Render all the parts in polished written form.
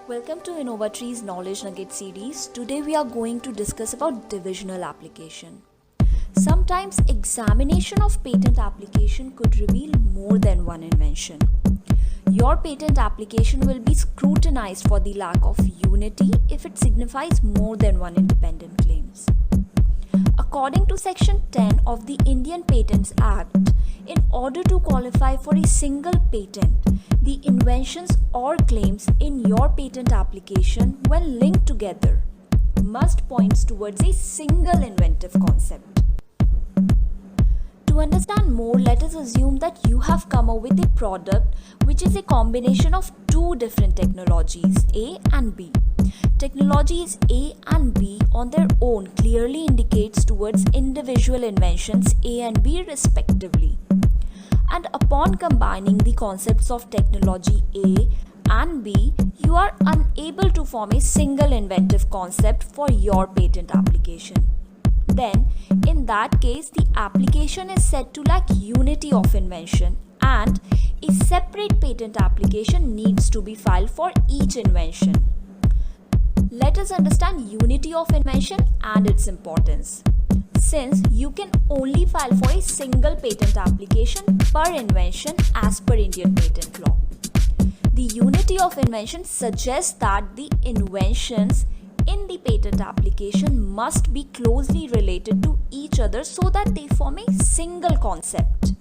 Welcome to InnovaTree's Knowledge Nugget series. Today we are going to discuss about divisional application. Sometimes examination of patent application could reveal more than one invention. Your patent application will be scrutinized for the lack of unity if it signifies more than one independent claims. According to Section 10 of the Indian Patents Act, in order to qualify for a single patent, the inventions or claims in your patent application, when linked together, must point towards a single inventive concept. To understand more, let us assume that you have come up with a product which is a combination of two different technologies, A and B. Technologies A and B on their own clearly indicates towards individual inventions A and B respectively. And upon combining the concepts of technology A and B, you are unable to form a single inventive concept for your patent application. Then, in that case, the application is said to lack unity of invention and a separate patent application needs to be filed for each invention. Let us understand unity of invention and its importance. Since you can only file for a single patent application per invention as per Indian patent law. The unity of invention suggests that the inventions in the patent application must be closely related to each other so that they form a single concept.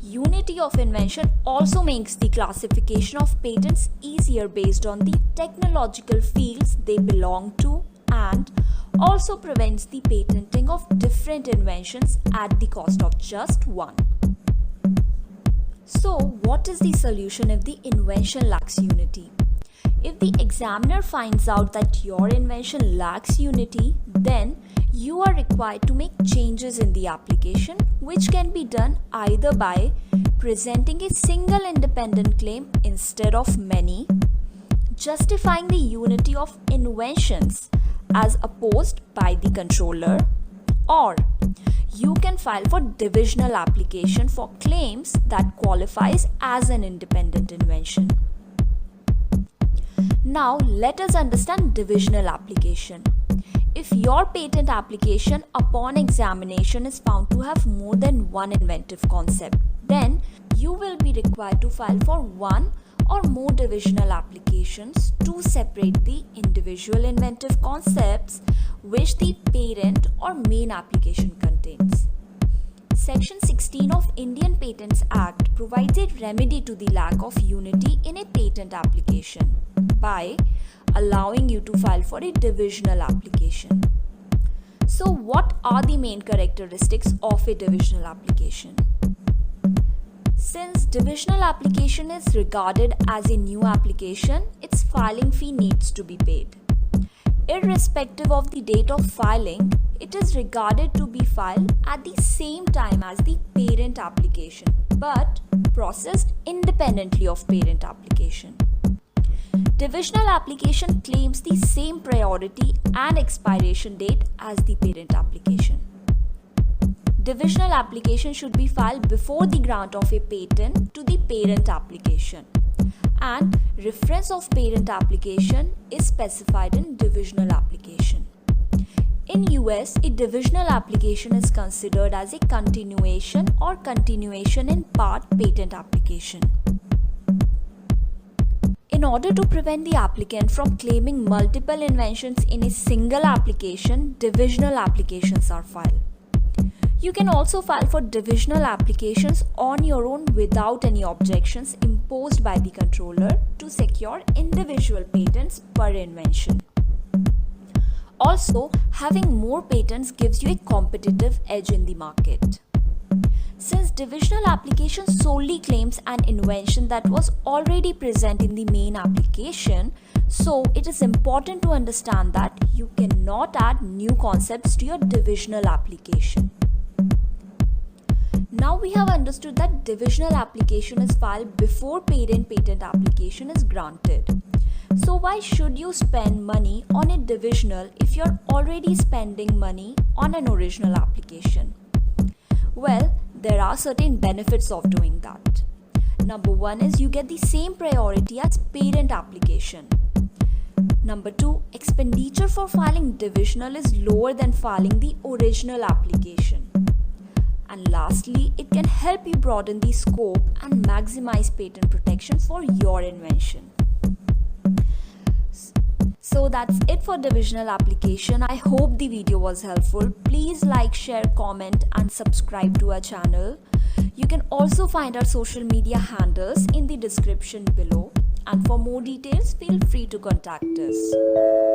Unity of invention also makes the classification of patents easier based on the technological fields they belong to and also prevents the patenting of different inventions at the cost of just one. So, what is the solution if the invention lacks unity? If the examiner finds out that your invention lacks unity, then you are required to make changes in the application, which can be done either by presenting a single independent claim instead of many, justifying the unity of inventions as opposed by the controller, or you can file for divisional application for claims that qualifies as an independent invention. Now let us understand divisional application. If your patent application upon examination is found to have more than one inventive concept, then you will be required to file for one or more divisional applications to separate the individual inventive concepts which the parent or main application contains. Section 16 of Indian Patents Act provides a remedy to the lack of unity in a patent application by allowing you to file for a divisional application. So, what are the main characteristics of a divisional application? Since divisional application is regarded as a new application, its filing fee needs to be paid. Irrespective of the date of filing, it is regarded to be filed at the same time as the parent application, but processed independently of parent application. Divisional application claims the same priority and expiration date as the parent application. Divisional application should be filed before the grant of a patent to the parent application, and reference of parent application is specified in divisional application. In US, a divisional application is considered as a continuation or continuation in part patent application. In order to prevent the applicant from claiming multiple inventions in a single application, divisional applications are filed. You can also file for divisional applications on your own without any objections imposed by the controller to secure individual patents per invention. Also, having more patents gives you a competitive edge in the market. Since divisional application solely claims an invention that was already present in the main application, so it is important to understand that you cannot add new concepts to your divisional application. Now we have understood that divisional application is filed before parent patent application is granted. So why should you spend money on a divisional if you're already spending money on an original application? Well, there are certain benefits of doing that. Number one is you get the same priority as parent application. Number 2, expenditure for filing divisional is lower than filing the original application. And lastly, it can help you broaden the scope and maximize patent protection for your invention. So that's it for divisional application. I hope the video was helpful. Please like, share, comment and subscribe to our channel. You can also find our social media handles in the description below. And for more details, feel free to contact us.